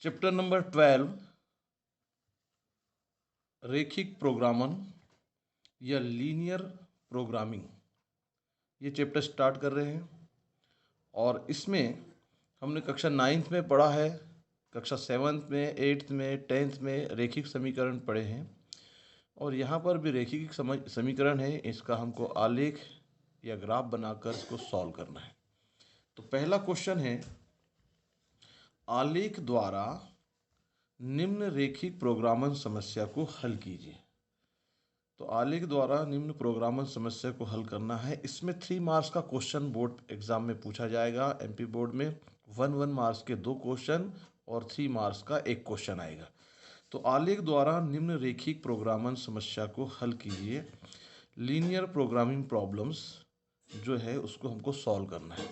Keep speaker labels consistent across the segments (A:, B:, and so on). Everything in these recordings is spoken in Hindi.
A: चैप्टर नंबर 12 रेखिक प्रोग्रामन या लीनियर प्रोग्रामिंग, ये चैप्टर स्टार्ट कर रहे हैं। और इसमें हमने कक्षा 9th में पढ़ा है, कक्षा 7th में, 8th में, 10th में रेखिक समीकरण पढ़े हैं। और यहाँ पर भी रेखिक समीकरण है, इसका हमको आलेख या ग्राफ बनाकर इसको सॉल्व करना है। तो पहला क्वेश्चन है, आलेख द्वारा निम्न रेखिक प्रोग्रामन समस्या को हल कीजिए। तो आलेख द्वारा निम्न प्रोग्रामन समस्या को हल करना है। इसमें 3 मार्क्स का क्वेश्चन बोर्ड एग्जाम में पूछा जाएगा। एमपी बोर्ड में 1 मार्क्स के 2 क्वेश्चन और 3 मार्क्स का 1 क्वेश्चन आएगा। तो आलेख द्वारा निम्न रेखिक प्रोग्रामन समस्या को हल कीजिए। लीनियर प्रोग्रामिंग प्रॉब्लम्स जो है उसको हमको सॉल्व करना है।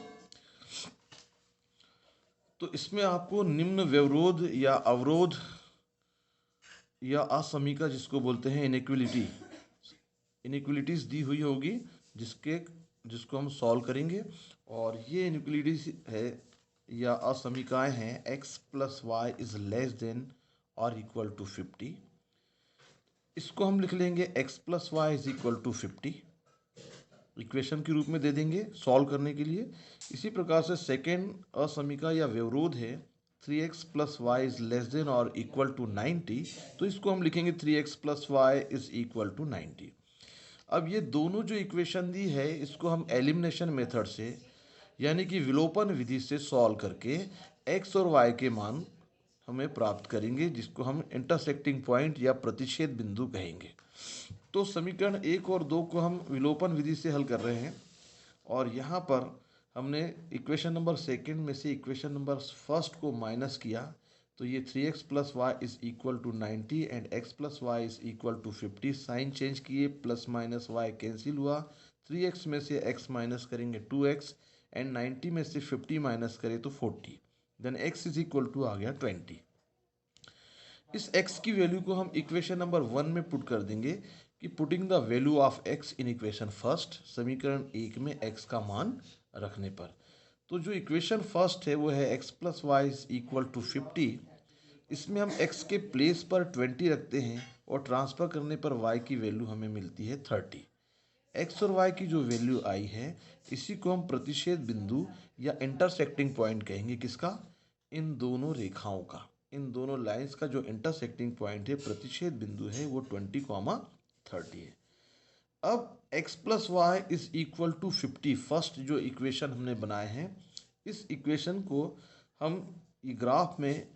A: तो इसमें आपको निम्न व्यवरोध या अवरोध या असमीका जिसको बोलते हैं इनइक्वलिटीज दी हुई होगी, जिसको हम सॉल्व करेंगे। और ये इनइक्वलिटीज है या असमीकाएं हैं, x + y is less than और इक्वल टू 50। इसको हम लिख लेंगे x + y is equal to 50, equation के रूप में दे देंगे सॉल्व करने के लिए। इसी प्रकार से सेकेंड असमीका या व्यवरोध है 3x + y is less than और इक्वल टू 90, तो इसको हम लिखेंगे 3x + y is equal to 90। अब ये दोनों जो इक्वेशन दी है इसको हम एलिमिनेशन मेथड से यानी कि विलोपन विधि से सॉल्व करके x और y के मान हमें प्राप्त करेंगे, जिसको हम इंटरसेक्टिंग पॉइंट या प्रतिच्छेद बिंदु कहेंगे। तो समीकरण 1 और 2 को हम विलोपन विधि से हल कर रहे हैं। और यहाँ पर हमने इक्वेशन नंबर सेकंड में से इक्वेशन नंबर फर्स्ट को माइनस किया, तो ये 3x + y is equal to 90 and x + y is equal to 50। Sign change किए, प्लस माइनस y कैंसिल हुआ। 3x में से x माइनस करेंगे 2x एंड 90 में से 50 माइनस करें तो 40, then x is equal to आ गया 20। इस x की वैल्यू को हम इक्वेशन नंबर 1 में पुट कर देंगे कि putting the value of x in equation first, समीकरण 1 में x का मान रखने पर। तो जो इक्वेशन फर्स्ट है वो है x + y is equal to 50। इसमें हम x के प्लेस पर 20 रखते हैं और ट्रांसफ़र करने पर y की वैल्यू हमें मिलती है 30। x और y की जो वैल्यू आई है इसी को हम प्रतिच्छेद बिंदु या इंटरसेक्टिंग पॉइंट कहेंगे। किसका? इन दोनों रेखाओं का, इन दोनों लाइंस का जो इंटरसेक्टिंग पॉइंट है, प्रतिच्छेद बिंदु है, वो 20, 30 है। अब x + y is equal to 50 first जो इक्वेशन हमने बनाए हैं, इस इक्वेशन को हम ये ग्राफ में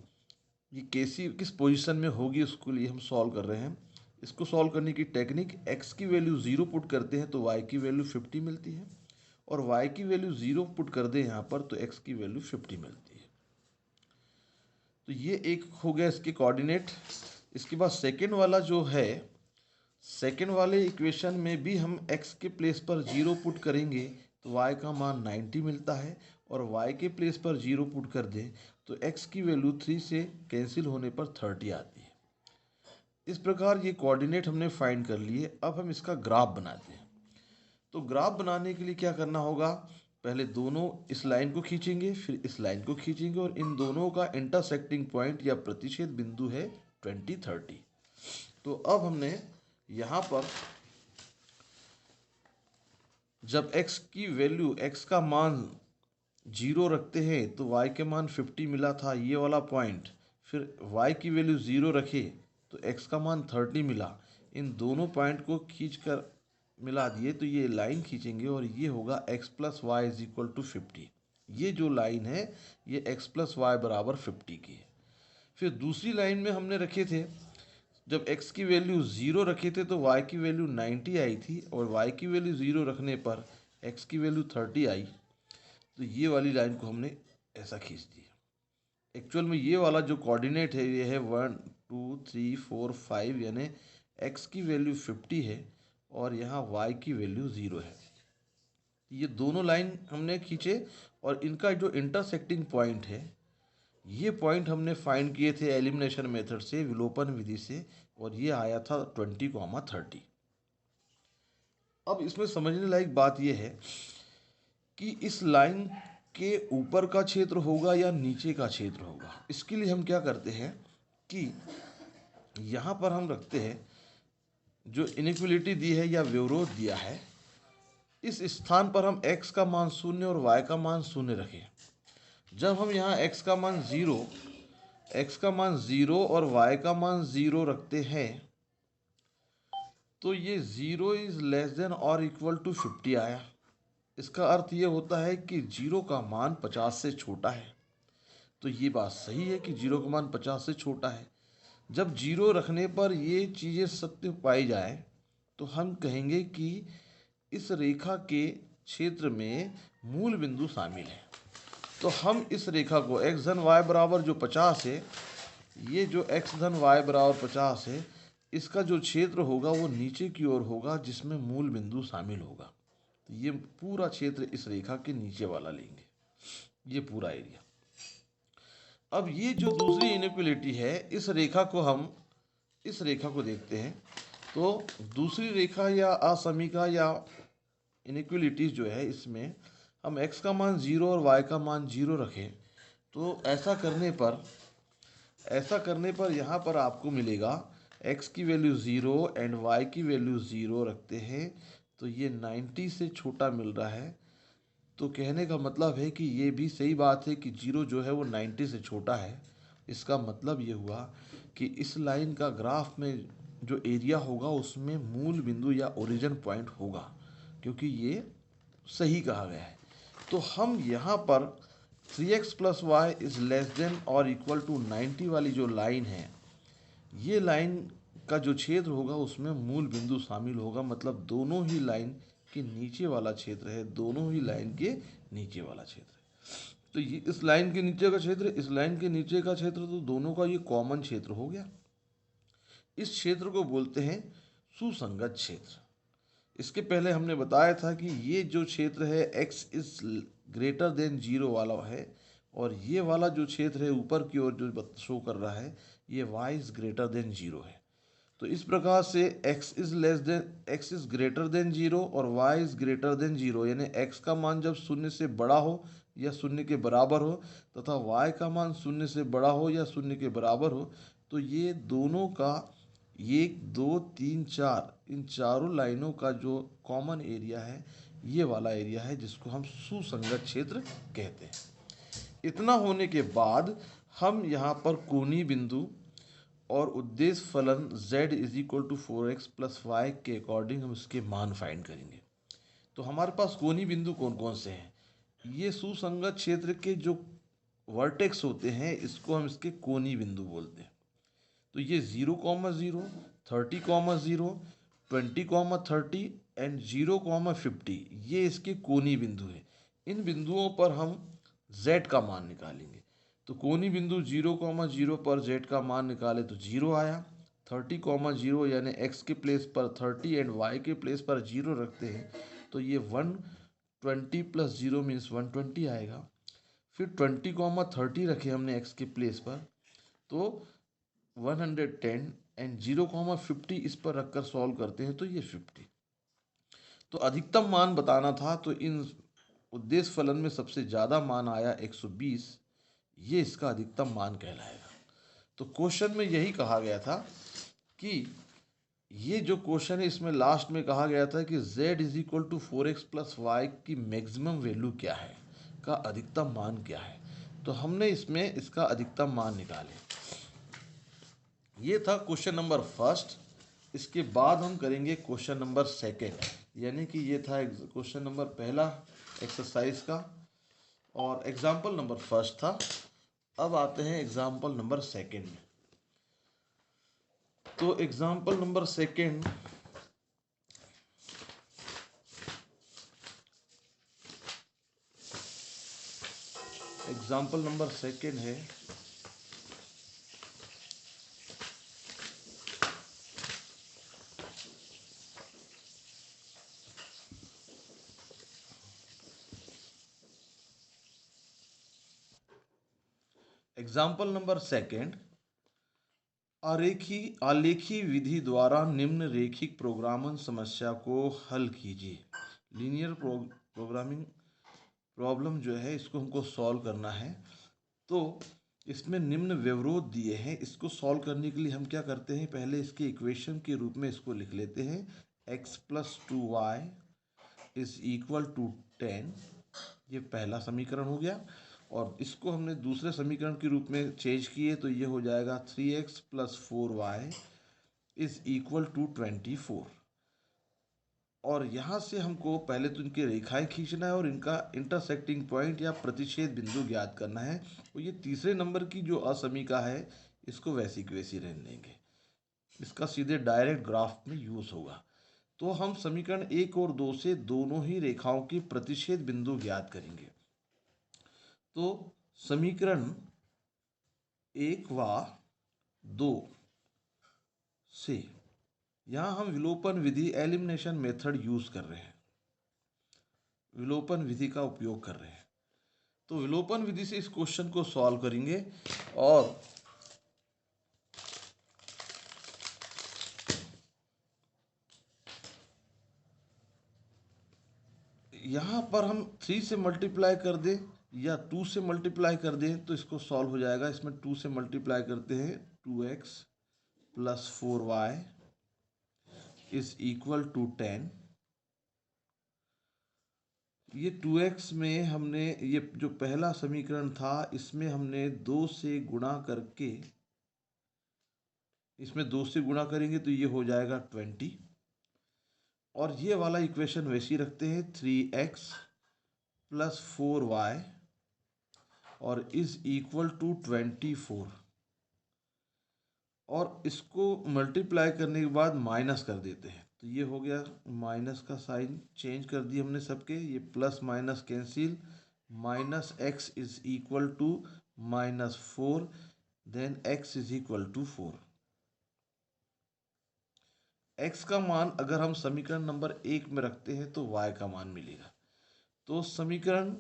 A: ये किस पोजीशन में होगी उसके लिए हम सॉल्व कर रहे हैं। इसको सॉल्व करने की टेक्निक, x की वैल्यू 0 पुट करते हैं तो y की वैल्यू 50 मिलती है, और y की वैल्यू 0 पुट कर दें यहाँ पर तो x की वैल्यू 50 मिलती है। तो ये एक हो गया इसके कोऑर्डिनेट। इसके बाद सेकेंड वाला जो है, सेकेंड वाले इक्वेशन में भी हम x के प्लेस पर 0 पुट करेंगे तो y का मान 90 मिलता है, और y के प्लेस पर 0 पुट कर दें तो x की वैल्यू 3 से कैंसिल होने पर 30 आती है। इस प्रकार ये कोऑर्डिनेट हमने फाइंड कर लिए। अब हम इसका ग्राफ बनाते हैं। तो ग्राफ बनाने के लिए क्या करना होगा, पहले दोनों इस लाइन को खींचेंगे, फिर इस लाइन को खींचेंगे, और इन दोनों का इंटरसेक्टिंग पॉइंट या प्रतिच्छेद बिंदु है 20, 30। तो अब हमने यहाँ पर जब x की वैल्यू, x का मान 0 रखते हैं तो y के मान 50 मिला था, ये वाला पॉइंट। फिर y की वैल्यू 0 रखे तो x का मान 30 मिला। इन दोनों पॉइंट को खींच कर मिला दिए तो ये लाइन खींचेंगे और ये होगा x + y is equal to 50। ये जो लाइन है ये x + y बराबर 50 की है। फिर दूसरी लाइन में हमने रखे थे, जब x की वैल्यू 0 रखे थे तो y की वैल्यू 90 आई थी, और y की वैल्यू 0 रखने पर x की वैल्यू 30 आई। तो ये वाली लाइन को हमने ऐसा खींच दिया। एक्चुअल में ये वाला जो कोऑर्डिनेट है ये है 1 2 3 4 5, यानी x की वैल्यू 50 है और यहाँ y की वैल्यू 0 है। ये दोनों लाइन हमने खींचे और इनका जो इंटरसेक्टिंग पॉइंट है, ये पॉइंट हमने फाइंड किए थे एलिमिनेशन मेथड से, विलोपन विधि से, और ये आया था 20, 30। अब इसमें समझने लायक बात यह है कि इस लाइन के ऊपर का क्षेत्र होगा या नीचे का क्षेत्र होगा। इसके लिए हम क्या करते हैं कि यहाँ पर हम रखते हैं जो इनइक्वलिटी दी है या विरोध दिया है, इस स्थान पर हम x का मान 0 और y का मान 0 रखें। जब हम यहाँ x का मान 0 और y का मान 0 रखते हैं तो ये 0 इज लेस देन और इक्वल टू 50 आया। इसका अर्थ ये होता है कि 0 का मान 50 से छोटा है। तो ये बात सही है कि 0 का मान 50 से छोटा है। जब 0 रखने पर ये चीज़ें सत्य पाई जाए तो हम कहेंगे कि इस रेखा के क्षेत्र में मूल बिंदु शामिल है। तो हम इस रेखा को x धन y बराबर जो 50 है, ये जो x धन y बराबर 50 है, इसका जो क्षेत्र होगा वो नीचे की ओर होगा जिसमें मूल बिंदु शामिल होगा। तो ये पूरा क्षेत्र इस रेखा के नीचे वाला लेंगे, ये पूरा एरिया। अब ये जो दूसरी इनइक्वलिटी है, इस रेखा को देखते हैं। तो दूसरी रेखा या असमीका या इनइक्वलिटीज जो है, इसमें हम x का मान 0 और y का मान 0 रखें। तो ऐसा करने पर यहाँ पर आपको मिलेगा x की वैल्यू 0 एंड y की वैल्यू 0 रखते हैं तो ये 90 से छोटा मिल रहा है। तो कहने का मतलब है कि ये भी सही बात है कि 0 जो है वो 90 से छोटा है। इसका मतलब ये हुआ कि इस लाइन का ग्राफ में जो एरिया होगा उसमें मूल बिंदु या ओरिजिन पॉइंट होगा, क्योंकि ये सही कहा गया है। तो हम यहाँ पर 3x plus Y is less than और इक्वल टू 90 वाली जो लाइन है, ये लाइन का जो क्षेत्र होगा उसमें मूल बिंदु शामिल होगा। मतलब दोनों ही लाइन के नीचे वाला क्षेत्र है, दोनों ही लाइन के नीचे वाला क्षेत्र है। तो ये इस लाइन के नीचे का क्षेत्र, इस लाइन के नीचे का क्षेत्र, तो दोनों का ये कॉमन क्षेत्र हो गया। इस क्षेत्र को बोलते हैं सुसंगत क्षेत्र। इसके पहले हमने बताया था कि ये जो क्षेत्र है x इज ग्रेटर देन 0 वाला है, और ये वाला जो क्षेत्र है ऊपर की ओर जो शो कर रहा है, ये y इज ग्रेटर देन 0 है। तो इस प्रकार से x इज ग्रेटर देन 0 और y इज ग्रेटर देन 0, यानी x का मान जब 0 से बड़ा हो या 0 के बराबर हो तथा y का मान 0 से बड़ा हो या 0 के बराबर हो, तो ये दोनों का 1 2 3 4 इन चारों लाइनों का जो कॉमन एरिया है, ये वाला एरिया है जिसको हम सुसंगत क्षेत्र कहते हैं। इतना होने के बाद हम यहाँ पर कोणीय बिंदु और उद्देश्य फलन z is equal to 4x plus y के अकॉर्डिंग हम इसके मान फाइंड करेंगे। तो हमारे पास कोणीय बिंदु कौन कौन से हैं? ये सुसंगत क्षेत्र के जो वर्टेक्स होते हैं, इसको हम इसके कोणीय बिंदु बोलते हैं। तो ये 0,0, 30,0, 20,30 एंड 0,50, ये इसके कोणीय बिंदु है। इन बिंदुओं पर हम z का मान निकालेंगे। तो कोणीय बिंदु 0,0 पर z का मान निकाले तो 0 आया। 30,0 यानी x के प्लेस पर 30 एंड y के प्लेस पर 0 रखते हैं तो ये 120 प्लस 0 मीन्स 120 आएगा। फिर 20,30 रखे हमने x के प्लेस पर तो 110 एंड 0,50 इस पर रखकर सॉल्व करते हैं तो ये 50। तो अधिकतम मान बताना था, तो इन उद्देश्य फलन में सबसे ज़्यादा मान आया 120, ये इसका अधिकतम मान कहलाएगा। तो क्वेश्चन में यही कहा गया था कि ये जो क्वेश्चन है इसमें लास्ट में कहा गया था कि z is equal to 4x plus y की मैक्सिमम वैल्यू क्या है, का अधिकतम मान क्या है। तो हमने इसमें इसका अधिकतम मान निकाले। ये था क्वेश्चन नंबर फर्स्ट। इसके बाद हम करेंगे क्वेश्चन नंबर सेकेंड, यानी कि ये था क्वेश्चन नंबर पहला एक्सरसाइज का और एग्जाम्पल नंबर फर्स्ट था। अब आते हैं एग्जाम्पल नंबर सेकेंड में। तो एग्जाम्पल नंबर सेकेंड है एग्जाम्पल नंबर सेकेंड, आलेखी विधि द्वारा निम्न रेखिक प्रोग्रामन समस्या को हल कीजिए। लीनियर प्रॉब्लम जो है इसको हमको सॉल्व करना है। तो इसमें निम्न व्यवरोध दिए हैं, इसको सॉल्व करने के लिए हम क्या करते हैं, पहले इसके इक्वेशन के रूप में इसको लिख लेते हैं। x + 2y = 10, ये पहला समीकरण हो गया। और इसको हमने दूसरे समीकरण के रूप में चेंज किए तो ये हो जाएगा 3x + 4y = 24। और यहाँ से हमको पहले तो इनकी रेखाएं खींचना है और इनका इंटरसेक्टिंग पॉइंट या प्रतिच्छेद बिंदु ज्ञात करना है। तो ये तीसरे नंबर की जो असमीका है इसको वैसी की वैसी रहने देंगे, इसका सीधे डायरेक्ट ग्राफ में यूज होगा। तो हम समीकरण 1 और 2 से दोनों ही रेखाओं की प्रतिच्छेद बिंदु ज्ञात करेंगे। तो समीकरण 1 व 2 से यहाँ हम विलोपन विधि एलिमिनेशन मेथड यूज कर रहे हैं, विलोपन विधि का उपयोग कर रहे हैं। तो विलोपन विधि से इस क्वेश्चन को सॉल्व करेंगे और यहाँ पर हम 3 से मल्टीप्लाई कर दें या 2 से मल्टीप्लाई कर दें तो इसको सॉल्व हो जाएगा। इसमें 2 से मल्टीप्लाई करते हैं, 2x + 4y = 10। ये 2x में हमने ये जो पहला समीकरण था इसमें हमने 2 से गुणा करके, इसमें 2 से गुणा करेंगे तो ये हो जाएगा 20। और ये वाला इक्वेशन वैसी रखते हैं, 3x + 4y और = 24। और इसको मल्टीप्लाई करने के बाद माइनस कर देते हैं तो ये हो गया, माइनस का साइन चेंज कर दिए हमने सबके, ये plus minus cancel, -x = -4, then x = 4। x का मान अगर हम समीकरण नंबर 1 में रखते हैं तो y का मान मिलेगा। तो समीकरण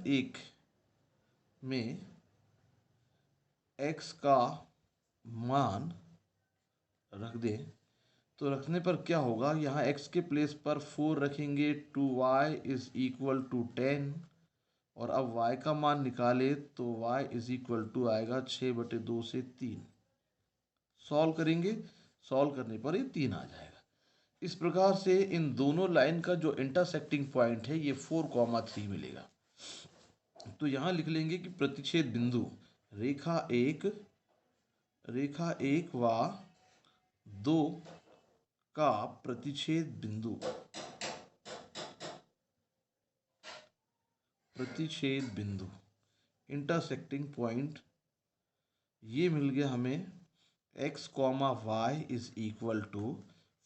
A: 1 में x का मान रख दें तो रखने पर क्या होगा, यहाँ x के प्लेस पर 4 रखेंगे, 2y = 10। और अब y का मान निकाले तो y = आएगा 6/2 से 3। सॉल्व करेंगे, सॉल्व करने पर ये 3 आ जाएगा। इस प्रकार से इन दोनों लाइन का जो इंटरसेक्टिंग पॉइंट है ये 4,3 मिलेगा। तो यहाँ लिख लेंगे कि प्रतिच्छेद बिंदु रेखा 1 व 2 का प्रतिच्छेद बिंदु इंटरसेक्टिंग पॉइंट ये मिल गया हमें, x, y =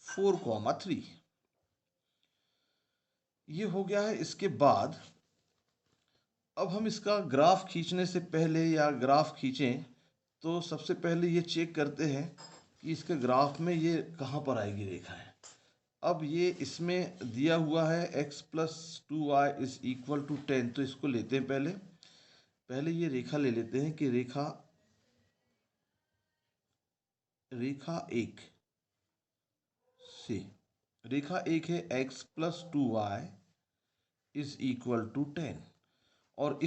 A: 4,3। ये हो गया है। इसके बाद अब हम इसका ग्राफ खींचने से पहले या ग्राफ खींचें तो सबसे पहले ये चेक करते हैं कि इसके ग्राफ में ये कहाँ पर आएगी रेखा है। अब ये इसमें दिया हुआ है x + 2y = 10, तो इसको लेते हैं पहले ये रेखा ले लेते हैं कि रेखा 1 से, रेखा 1 है x + 2y = 10। और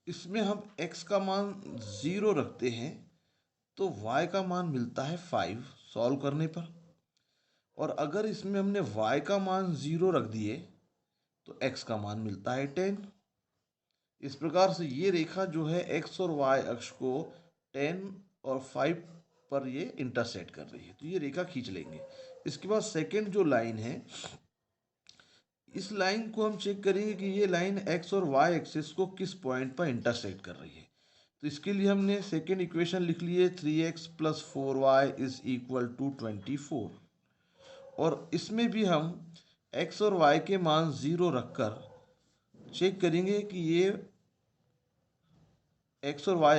A: इसमें हम x का मान 0 रखते हैं तो y का मान मिलता है 5 सॉल्व करने पर। और अगर इसमें हमने y का मान 0 रख दिए तो x का मान मिलता है 10। इस प्रकार से ये रेखा जो है x और y अक्ष को 10 और 5 पर ये इंटरसेक्ट कर रही है, तो ये रेखा खींच लेंगे। इसके बाद सेकंड जो लाइन है, इस लाइन को हम चेक करेंगे कि ये लाइन x और y एक्सिस को किस पॉइंट पर इंटरसेक्ट कर रही है। तो इसके लिए हमने सेकेंड इक्वेशन लिख ली है, 3x + 4y = 24। और इसमें भी हम x और y के मान 0 रखकर चेक करेंगे कि ये x और y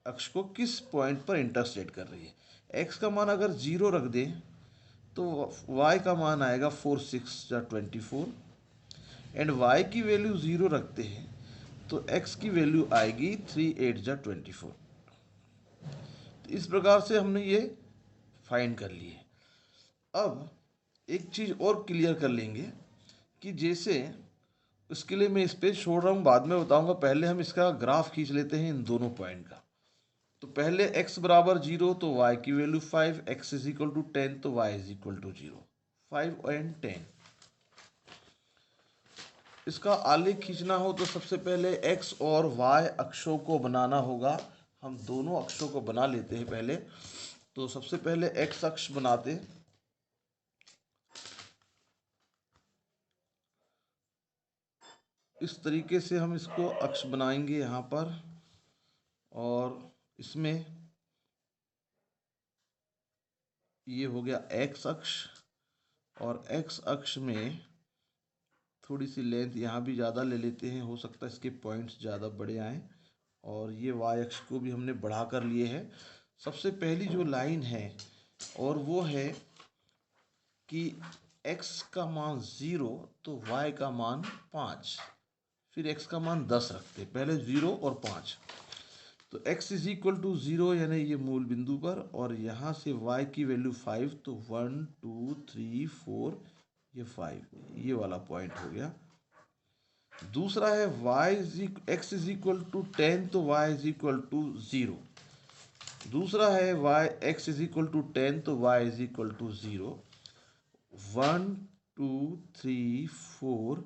A: अक्ष को किस पॉइंट पर इंटरसेक्ट कर रही है। x का मान अगर 0 रख दें तो y का मान आएगा 4 6 या 24, एंड y की वैल्यू 0 रखते हैं तो x की वैल्यू आएगी 3 8 या 24। तो इस प्रकार से हमने ये फाइंड कर लिए। अब एक चीज़ और क्लियर कर लेंगे कि जैसे इसके लिए मैं स्पेस छोड़ रहा हूँ, बाद में बताऊंगा, पहले हम इसका ग्राफ खींच लेते हैं इन दोनों पॉइंट का। तो पहले x बराबर 0 तो y की वैल्यू 5, x इज इक्वल टू 10 तो y is equal to 0, 5 and 10। इसका आलेख खींचना हो तो सबसे पहले x और y अक्षों को बनाना होगा। हम दोनों अक्षों को बना लेते हैं पहले। तो सबसे पहले x अक्ष बनाते, इस तरीके से हम इसको अक्ष बनाएंगे यहाँ पर, और इसमें ये हो गया x अक्ष, और x अक्ष में थोड़ी सी लेंथ यहाँ भी ज़्यादा ले लेते हैं, हो सकता है इसके पॉइंट्स ज़्यादा बड़े आएँ। और ये y अक्ष को भी हमने बढ़ा कर लिए है। सबसे पहली जो लाइन है और वो है कि x का मान 0 तो y का मान 5, फिर x का मान 10 रखते, पहले 0 और 5। तो x इज इक्वल टू 0 यानी ये मूल बिंदु पर, और यहाँ से y की वैल्यू 5, तो 1 2 3 4 ये 5, ये वाला पॉइंट हो गया। दूसरा है x इज इक्वल टू 10 तो y इज इक्वल टू 0। दूसरा है x इज इक्वल टू 10 तो y इज इक्वल टू 0। 1 2 3 4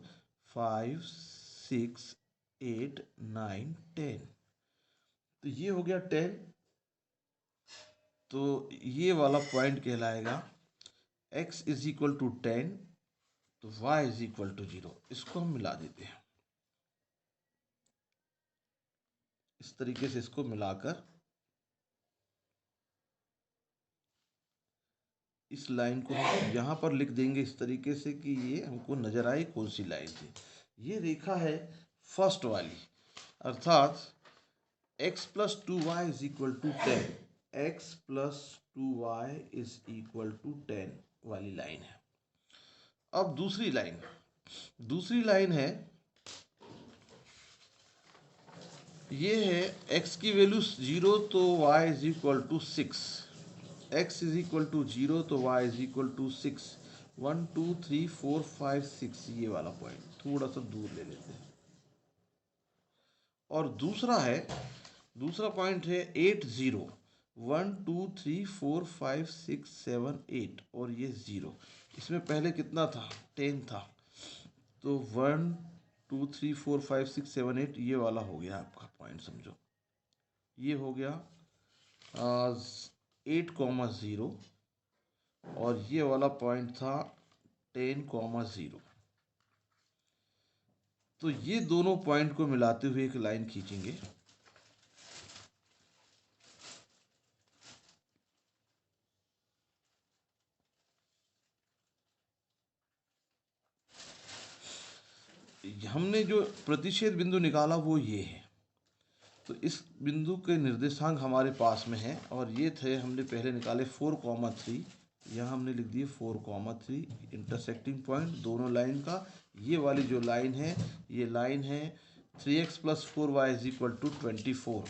A: 5 6 8 9 10, तो ये हो गया 10। तो ये वाला पॉइंट कहलाएगा x इज इक्वल टू 10 तो y इज इक्वल टू 0। इसको हम मिला देते हैं, इस तरीके से इसको मिलाकर इस लाइन को हम यहाँ पर लिख देंगे इस तरीके से कि ये हमको नजर आए कौन सी लाइन थी। ये रेखा है फर्स्ट वाली, अर्थात x plus 2y is equal to 10, x plus 2y is equal to 10 वाली लाइन है। अब दूसरी लाइन है, ये है x की वैल्यू 0 तो y is equal to 6, x is equal to 0 तो y इज इक्वल टू 6, 1 2 3 4 5 6, ये वाला पॉइंट थोड़ा सा दूर ले लेते हैं। और दूसरा पॉइंट है 8 0, 1 2 3 4 5 6 7 8, और ये 0। इसमें पहले कितना था, 10 था, तो 1 2 3 4 5 6 7 8 ये वाला हो गया आपका पॉइंट, समझो ये हो गया 8,0, और ये वाला पॉइंट था 10,0। तो ये दोनों पॉइंट को मिलाते हुए एक लाइन खींचेंगे। हमने जो प्रतिच्छेद बिंदु निकाला वो ये है, तो इस बिंदु के निर्देशांक हमारे पास में है, और ये थे हमने पहले निकाले 4,3, यहाँ हमने लिख दिए 4,3 इंटरसेक्टिंग पॉइंट दोनों लाइन का। ये वाली जो लाइन है, ये लाइन है 3x plus 4y is equal to 24,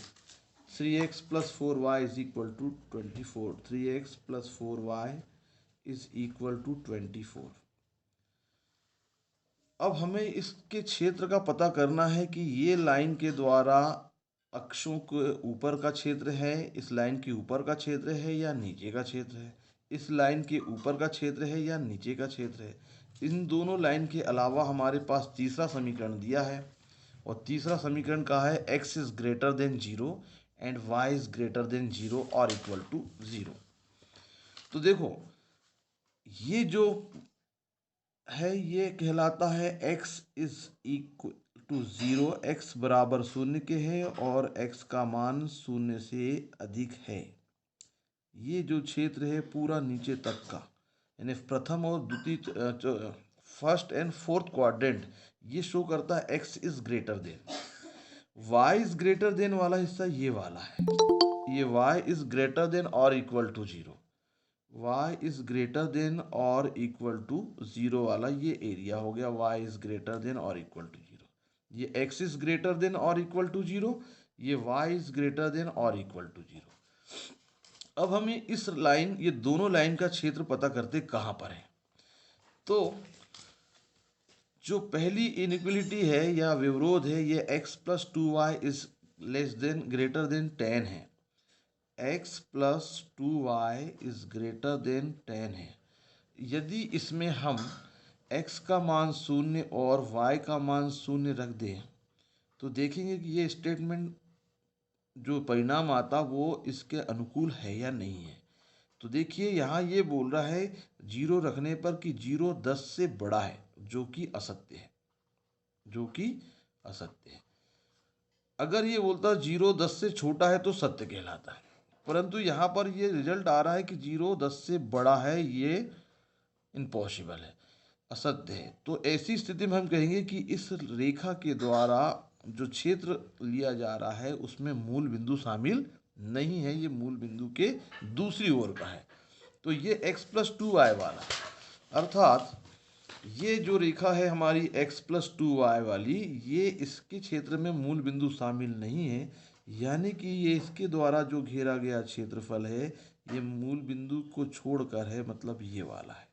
A: 3x plus 4y is equal to 24, 3x plus 4y is equal to 24। अब हमें इसके क्षेत्र का पता करना है कि ये लाइन के द्वारा अक्षों के ऊपर का क्षेत्र है, इस लाइन के ऊपर का क्षेत्र है या नीचे का क्षेत्र है, इस लाइन के ऊपर का क्षेत्र है या नीचे का क्षेत्र है। इन दोनों लाइन के अलावा हमारे पास तीसरा समीकरण दिया है, और तीसरा समीकरण कहा है x is greater then 0 and y is greater then 0 और इक्वल टू 0। तो देखो ये जो है ये कहलाता है x is equal to 0, x बराबर 0 के है और x का मान 0 से अधिक है। ये जो क्षेत्र है पूरा नीचे तक का, यानी प्रथम और द्वितीय फर्स्ट एंड फोर्थ क्वाड्रेंट, ये शो करता है x is greater than. y is greater than वाला हिस्सा ये वाला है, ये y इज ग्रेटर देन और equal to 0, y is greater than और इक्वल टू 0 वाला ये एरिया हो गया y इज ग्रेटर देन और इक्वल टू 0। ये x इज ग्रेटर देन और इक्वल टू 0, ये y इज ग्रेटर देन और इक्वल टू 0। अब हमें इस लाइन, ये दोनों लाइन का क्षेत्र पता करते कहाँ पर है। तो जो पहली इनइक्वलिटी है या विवरोध है, ये x plus 2y is less then greater than 10 है। x plus 2y is greater then 10 है। यदि इसमें हम x का मान 0 और y का मान 0 रख दें तो देखेंगे कि ये स्टेटमेंट जो परिणाम आता वो इसके अनुकूल है या नहीं है। तो देखिए यहाँ ये बोल रहा है 0 रखने पर कि 0 10 से बड़ा है, जो कि असत्य है, जो कि असत्य है। अगर ये बोलता 0 10 से छोटा है तो सत्य कहलाता है, परंतु यहाँ पर ये रिजल्ट आ रहा है कि 0 10 से बड़ा है, ये इम्पॉसिबल है, असत्य है। तो ऐसी स्थिति में हम कहेंगे कि इस रेखा के द्वारा जो क्षेत्र लिया जा रहा है उसमें मूल बिंदु शामिल नहीं है, ये मूल बिंदु के दूसरी ओर का है। तो ये x प्लस 2y वाला, अर्थात ये जो रेखा है हमारी x प्लस 2y वाली, ये इसके क्षेत्र में मूल बिंदु शामिल नहीं है, यानी कि ये इसके द्वारा जो घेरा गया क्षेत्रफल है ये मूल बिंदु को छोड़कर है, मतलब ये वाला है,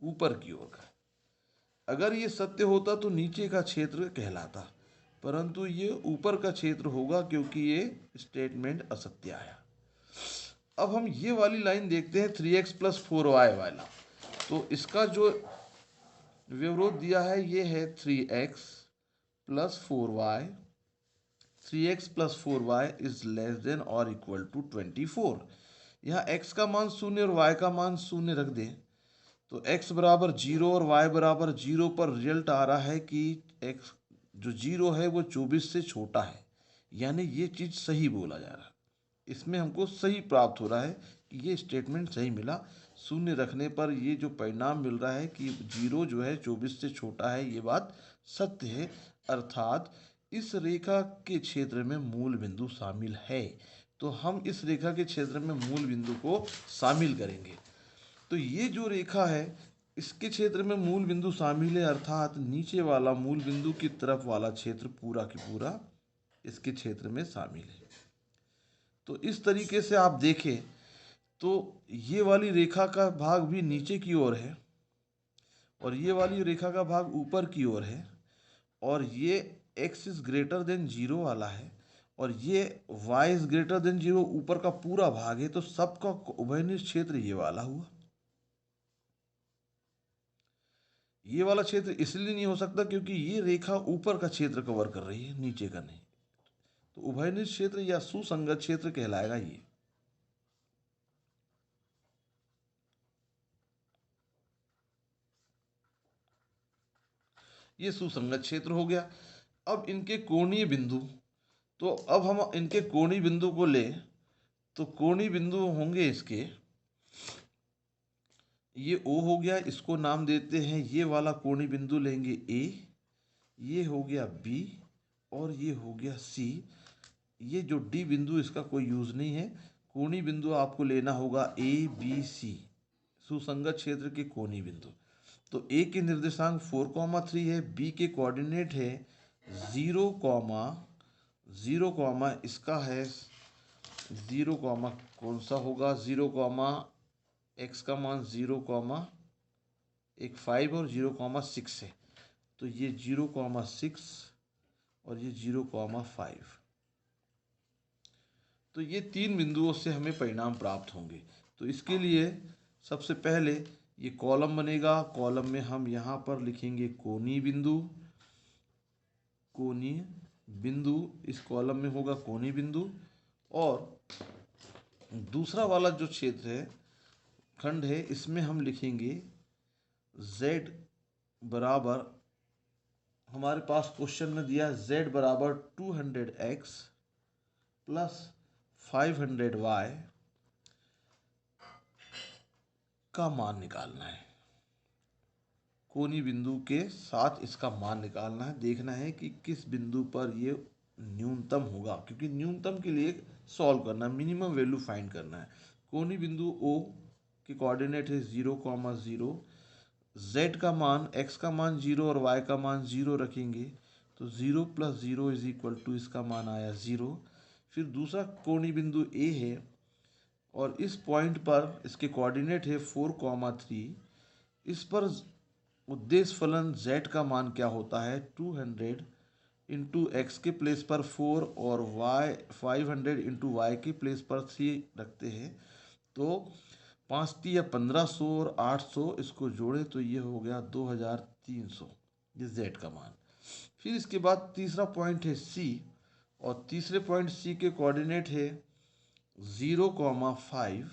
A: ऊपर की ओर का। अगर ये सत्य होता तो नीचे का क्षेत्र कहलाता, परंतु ये ऊपर का क्षेत्र होगा क्योंकि ये स्टेटमेंट असत्य आया। अब हम ये वाली लाइन देखते हैं 3x प्लस 4y वाला। तो इसका जो विवरोध दिया है ये है 3x plus 4y, 3x plus 4y is less than और इक्वल टू 24। यहाँ x का मान 0 और y का मान 0 रख दें तो x बराबर 0 और y बराबर 0 पर रिजल्ट आ रहा है कि x जो 0 है वो 24 से छोटा है, यानी ये चीज़ सही बोला जा रहा है, इसमें हमको सही प्राप्त हो रहा है कि ये स्टेटमेंट सही मिला। 0 रखने पर ये जो परिणाम मिल रहा है कि 0 जो है 24 से छोटा है, ये बात सत्य है, अर्थात इस रेखा के क्षेत्र में मूल बिंदु शामिल है। तो हम इस रेखा के क्षेत्र में मूल बिंदु को शामिल करेंगे। तो ये जो रेखा है इसके क्षेत्र में मूल बिंदु शामिल है, अर्थात नीचे वाला मूल बिंदु की तरफ वाला क्षेत्र पूरा की पूरा इसके क्षेत्र में शामिल है। तो इस तरीके से आप देखें तो ये वाली रेखा का भाग भी नीचे की ओर है और ये वाली रेखा का भाग ऊपर की ओर है, और ये x इज ग्रेटर देन 0 वाला है और ये y इज ग्रेटर देन 0 ऊपर का पूरा भाग है। तो सबका उभयनिष्ठ क्षेत्र ये वाला हुआ। ये वाला क्षेत्र इसलिए नहीं हो सकता क्योंकि ये रेखा ऊपर का क्षेत्र कवर कर रही है, नीचे का नहीं। तो उभयनिष्ठ क्षेत्र या सुसंगत क्षेत्र कहलाएगा ये सुसंगत क्षेत्र हो गया। अब इनके कोणीय बिंदु, तो अब हम इनके कोणीय बिंदु को ले तो कोणीय बिंदु होंगे इसके, ये O हो गया, इसको नाम देते हैं, ये वाला कोणीय बिंदु लेंगे A, ये हो गया B और ये हो गया C। ये जो D बिंदु इसका कोई यूज नहीं है, कोणीय बिंदु आपको लेना होगा A B C, सुसंगत क्षेत्र के कोणीय बिंदु। तो A के निर्देशांक 4,3 है, B के कोऑर्डिनेट है 0, 0, इसका है 0, कौन सा होगा 0, x का मान 0, एक 5 और 0,6 है, तो ये 0,6 और ये 0,5। तो ये तीन बिंदुओं से हमें परिणाम प्राप्त होंगे। तो इसके लिए सबसे पहले ये कॉलम बनेगा, कॉलम में हम यहाँ पर लिखेंगे कोणीय बिंदु, कोणीय बिंदु, इस कॉलम में होगा कोणीय बिंदु। और दूसरा वाला जो क्षेत्र है, खंड है, इसमें हम लिखेंगे z बराबर, हमारे पास क्वेश्चन में दिया z बराबर 200x प्लस 500y का मान निकालना है। कोणीय बिंदु के साथ इसका मान निकालना है, देखना है कि किस बिंदु पर ये न्यूनतम होगा, क्योंकि न्यूनतम के लिए सॉल्व करना है, मिनिमम वैल्यू फाइंड करना है। कोणीय बिंदु O के कोऑर्डिनेट है 0, 0, z का मान, x का मान 0 और y का मान 0 रखेंगे तो 0 प्लस 0 इज इक्वल टू, इसका मान आया 0। फिर दूसरा कोणीय बिंदु A है और इस पॉइंट पर इसके कोऑर्डिनेट है 4,3। इस पर उद्देश्य फलन z का मान क्या होता है 200 इंटू एक्स के प्लेस पर 4 और y 500 इंटू वाई के प्लेस पर 3 रखते हैं। तो 5 या 1500 और 800 इसको जोड़े तो ये हो गया 2300, ये z का मान। फिर इसके बाद तीसरा पॉइंट है c, और तीसरे पॉइंट c के कोऑर्डिनेट है 0,5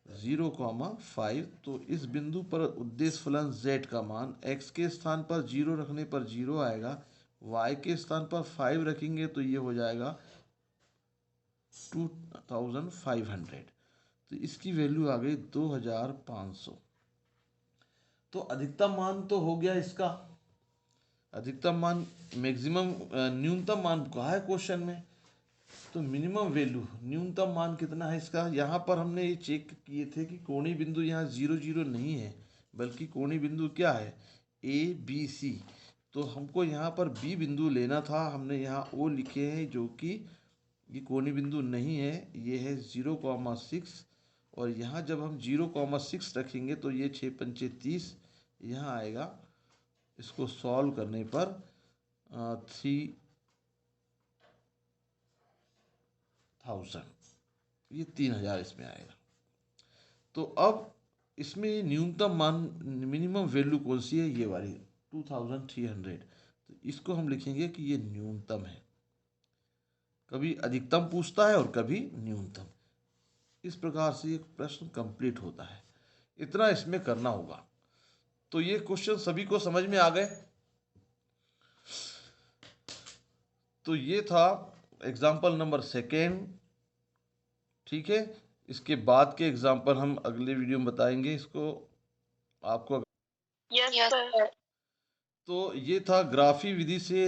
A: 0,5। तो इस बिंदु पर उद्देश्य फलन z का मान x के स्थान पर 0 रखने पर 0 आएगा, y के स्थान पर 5 रखेंगे तो ये हो जाएगा 2500। तो इसकी वैल्यू आ गई 2500। तो अधिकतम मान तो हो गया इसका, अधिकतम मान मैक्सिमम न्यूनतम मान कहा है क्वेश्चन में, तो मिनिमम वैल्यू न्यूनतम मान कितना है इसका। यहाँ पर हमने ये चेक किए थे कि कोणीय बिंदु यहाँ 0 0 नहीं है, बल्कि कोणीय बिंदु क्या है ABC। तो हमको यहाँ पर B बिंदु लेना था, हमने यहाँ O लिखे हैं जो कि ये कोणीय बिंदु नहीं है, ये है 0,6। और यहाँ जब हम 0,6 रखेंगे तो ये 6 पंचे 30 यहाँ आएगा। इसको सॉल्व करने पर 3000, ये 3000 इसमें आएगा। तो अब इसमें न्यूनतम मान मिनिमम वैल्यू कौन सी है, ये वाली 2300। तो इसको हम लिखेंगे कि ये न्यूनतम है। कभी अधिकतम पूछता है और कभी न्यूनतम। इस प्रकार से एक प्रश्न कंप्लीट होता है। इतना इसमें करना होगा। तो ये क्वेश्चन सभी को समझ में आ गए। तो ये था एग्जाम्पल नंबर 2। ठीक है, इसके बाद के एग्जाम्पल हम अगले वीडियो में बताएंगे इसको आपको।
B: yes,
A: तो ये था ग्राफी विधि से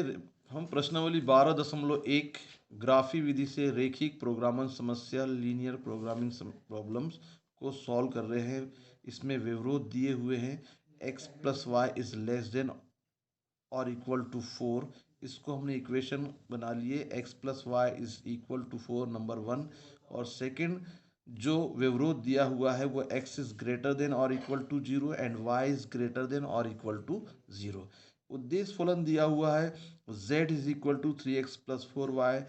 A: हम प्रश्नावली 12.1 ग्राफी विधि से रेखिक प्रोग्रामन समस्या लीनियर प्रोग्रामिंग प्रॉब्लम्स को सॉल्व कर रहे हैं। इसमें विवरोध दिए हुए हैं x + y is less than और इक्वल टू 4। इसको हमने इक्वेशन बना लिए x + y is equal to 4 number 1। और सेकंड जो विवरोध दिया हुआ है वो x इज ग्रेटर देन और equal to 0 and y is greater than और इक्वल टू 0। उद्देश्य फलन दिया हुआ है z is equal to 3x + 4y।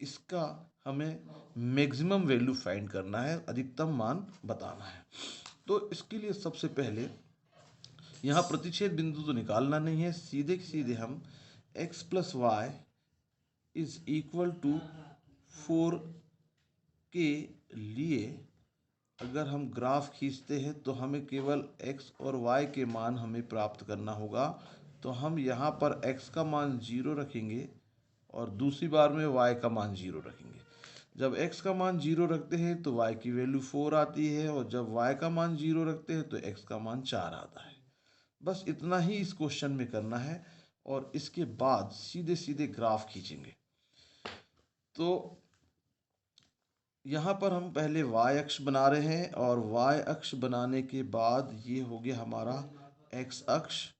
A: इसका हमें मैक्सिमम वैल्यू फाइंड करना है, अधिकतम मान बताना है। तो इसके लिए सबसे पहले यहाँ प्रतिच्छेद बिंदु तो निकालना नहीं है, सीधे सीधे हम x + y is equal to 4 के लिए अगर हम ग्राफ खींचते हैं तो हमें केवल x और y के मान हमें प्राप्त करना होगा। तो हम यहाँ पर x का मान 0 रखेंगे और दूसरी बार में y का मान 0 रखेंगे। जब x का मान 0 रखते हैं तो y की वैल्यू 4 आती है, और जब y का मान 0 रखते हैं तो x का मान 4 आता है। बस इतना ही इस क्वेश्चन में करना है, और इसके बाद सीधे सीधे ग्राफ खींचेंगे। तो यहाँ पर हम पहले y अक्ष बना रहे हैं, और y अक्ष बनाने के बाद ये हो गया हमारा x अक्ष,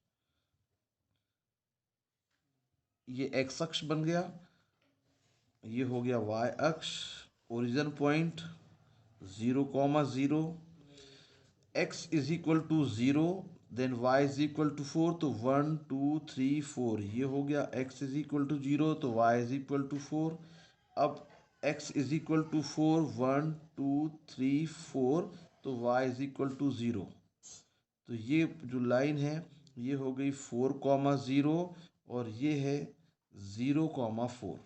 A: ये x अक्ष बन गया, ये हो गया y अक्ष। Origin point 0,0, x is equal to 0 then y is equal to 4, तो 1 2 3 4 ये हो गया। x इज इक्वल टू 0 तो y इज इक्वल टू 4। अब x इज इक्वल टू 4 1 2 3 4 तो y इज इक्वल टू 0। तो ये जो लाइन है ये हो गई 4,0 और ये है 0,4।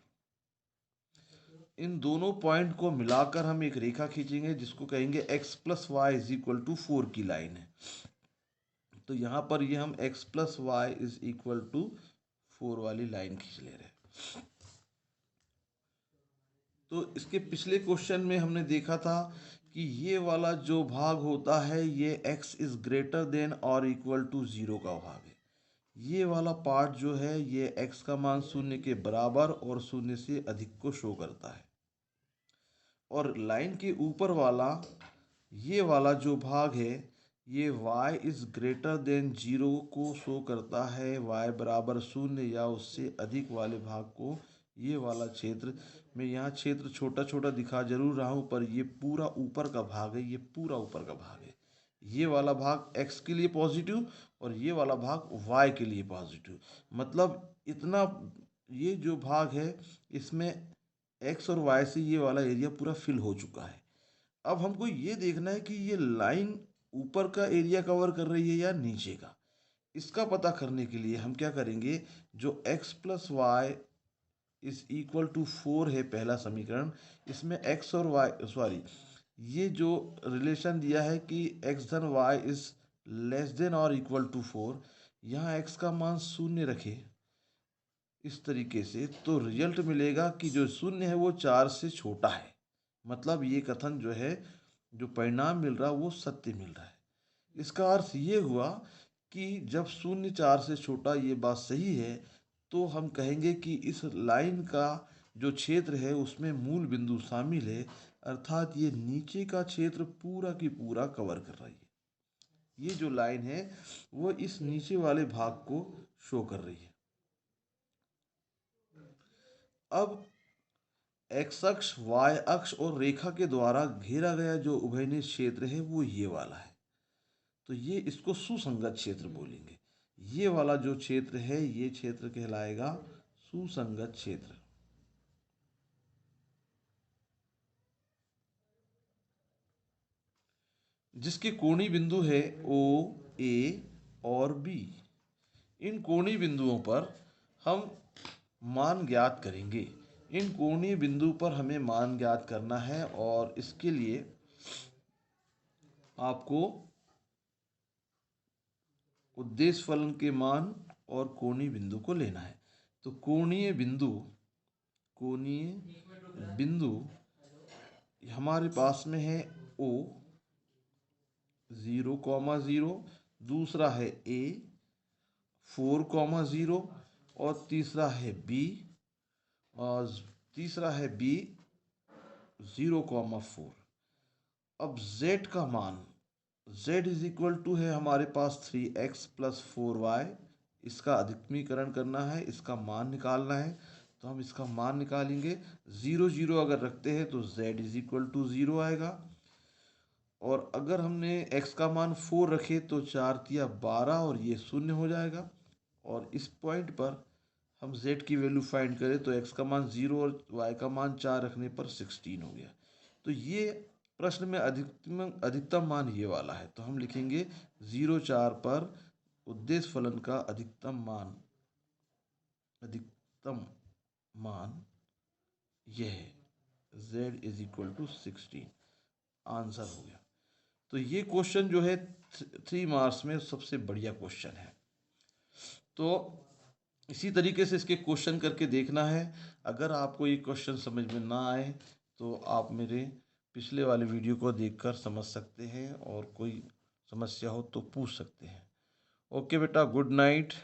A: इन दोनों पॉइंट को मिलाकर हम एक रेखा खींचेंगे जिसको कहेंगे x + y is equal to 4 की लाइन है। तो यहाँ पर ये हम x + y is equal to 4 वाली लाइन खींच ले रहे हैं। तो इसके पिछले क्वेश्चन में हमने देखा था कि ये वाला जो भाग होता है ये x इज ग्रेटर देन और इक्वल टू 0 का भाग है। ये वाला पार्ट जो है ये x का मान 0 के बराबर और 0 से अधिक को शो करता है। और लाइन के ऊपर वाला ये वाला जो भाग है ये y इज ग्रेटर देन 0 को शो करता है, y बराबर 0 या उससे अधिक वाले भाग को ये वाला क्षेत्र, मैं यहाँ क्षेत्र छोटा छोटा दिखा जरूर रहा हूँ, पर ये पूरा ऊपर का भाग है, ये पूरा ऊपर का भाग है। ये वाला भाग x के लिए पॉजिटिव और ये वाला भाग y के लिए पॉजिटिव। मतलब इतना, ये जो भाग है इसमें x और y से ये वाला एरिया पूरा फिल हो चुका है। अब हमको ये देखना है कि ये लाइन ऊपर का एरिया कवर कर रही है या नीचे का। इसका पता करने के लिए हम क्या करेंगे, जो x plus Y is equal to 4 है पहला समीकरण, इसमें x और y, सॉरी, ये जो रिलेशन दिया है कि x धन y इज लेस देन और इक्वल टू 4, यहाँ x का मान शून्य रखे इस तरीके से, तो रिजल्ट मिलेगा कि जो शून्य है वो 4 से छोटा है। मतलब ये कथन जो है, जो परिणाम मिल रहा है वो सत्य मिल रहा है। इसका अर्थ ये हुआ कि जब शून्य 4 से छोटा, ये बात सही है, तो हम कहेंगे कि इस लाइन का जो क्षेत्र है उसमें मूल बिंदु शामिल है, अर्थात ये नीचे का क्षेत्र पूरा की पूरा कवर कर रही है। ये जो लाइन है वो इस नीचे वाले भाग को शो कर रही है। अब एक्स अक्ष, वाई अक्ष और रेखा के द्वारा घेरा गया जो उभयनिष्ठ क्षेत्र है वो ये वाला है, तो ये इसको सुसंगत क्षेत्र बोलेंगे। ये वाला जो क्षेत्र है ये क्षेत्र कहलाएगा सुसंगत क्षेत्र। जिसके कोणीय बिंदु है ओ, ए और बी। इन कोणीय बिंदुओं पर हम मान ज्ञात करेंगे। इन कोणीय बिंदु पर हमें मान ज्ञात करना है और इसके लिए आपको उद्देश्य फलन के मान और कोणीय बिंदु को लेना है। तो कोणीय बिंदु हमारे पास में है ओ 0,0, दूसरा है ए 4,0 और तीसरा है बी, और तीसरा है बी 0,4। अब z का मान, z इज इक्वल टू है हमारे पास 3x प्लस 4y, इसका अधिकमीकरण करना है, इसका मान निकालना है, तो हम इसका मान निकालेंगे। 0 0 अगर रखते हैं तो z इज इक्वल टू 0 आएगा, और अगर हमने x का मान 4 रखे तो 4 तिया 12 और ये शून्य हो जाएगा। और इस पॉइंट पर हम z की वैल्यू फाइंड करें तो x का मान 0 और y का मान 4 रखने पर 16 हो गया। तो ये प्रश्न में अधिकतम मान ये वाला है, तो हम लिखेंगे 0,4 पर उद्देश्य फलन का अधिकतम मान यह है, z is equal to 16। Answer हो गया। तो ये क्वेश्चन जो है 3 मार्क्स में सबसे बढ़िया क्वेश्चन है। तो इसी तरीके से इसके क्वेश्चन करके देखना है। अगर आपको ये क्वेश्चन समझ में ना आए तो आप मेरे पिछले वाले वीडियो को देखकर समझ सकते हैं, और कोई समस्या हो तो पूछ सकते हैं। ओके बेटा, गुड नाइट।